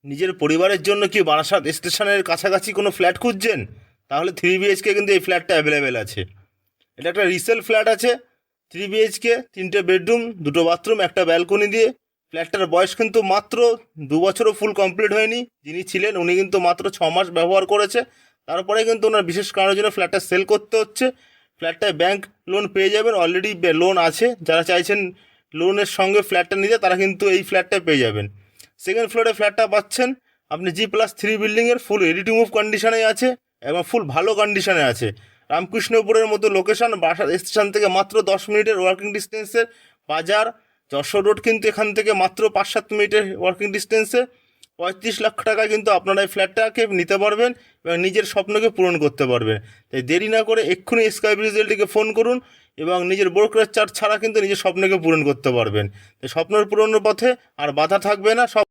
নিজের পরিবারের জন্য কি বারাসাত স্টেশনের কাছাকাছি কোনো ফ্ল্যাট খুঁজছেন? তাহলে 3 BHK কিন্তু এই ফ্ল্যাটটা অ্যাভেলেবেল আছে। এটা একটা রিসেল ফ্ল্যাট আছে। 3 BHK, 3টে বেডরুম, 2টো বাথরুম, একটা ব্যালকনি দিয়ে। ফ্ল্যাটটার বয়স কিন্তু মাত্র 2 বছরও ফুল কমপ্লিট হয়নি। যিনি ছিলেন উনি কিন্তু মাত্র 6 মাস ব্যবহার করেছে। তারপরে কিন্তু ওনার বিশেষ কারণের জন্য ফ্ল্যাটটা সেল করতে হচ্ছে। ফ্ল্যাটটায় ব্যাংক লোন পেয়ে যাবেন, অলরেডি লোন আছে। যারা চাইছেন লোনের সঙ্গে ফ্ল্যাটটা নিতে তারা কিন্তু এই ফ্ল্যাটটা পেয়ে যাবেন। সেকেন্ড ফ্লোরে ফ্ল্যাটটা পাচ্ছেন আপনি G+3 বিল্ডিংয়ের, ফুল রেডি টু মুভ কন্ডিশনে আছে এবং ফুল ভালো কন্ডিশনে আছে। রামকৃষ্ণপুরের মতো লোকেশন, বারাসাত স্টেশন থেকে মাত্র 10 মিনিটের ওয়ার্কিং ডিস্টেন্সে। বাজার যশোর রোড কিন্তু এখান থেকে মাত্র 5-7 মিনিটের ওয়ার্কিং ডিস্টেন্সে। 35 লাখ টাকায় কিন্তু আপনারা এই ফ্ল্যাটটাকে নিতে পারবেন এবং নিজের স্বপ্নকে পূরণ করতে পারবেন। তাই দেরি না করে এক্ষুনি স্কাই ব্রিজেলটিকে ফোন করুন এবং নিজের ব্রোকারেজ চার্জ ছাড়া কিন্তু নিজের স্বপ্নকে পূরণ করতে পারবেন। তাই স্বপ্নের পূরণের পথে আর বাধা থাকবে না। সব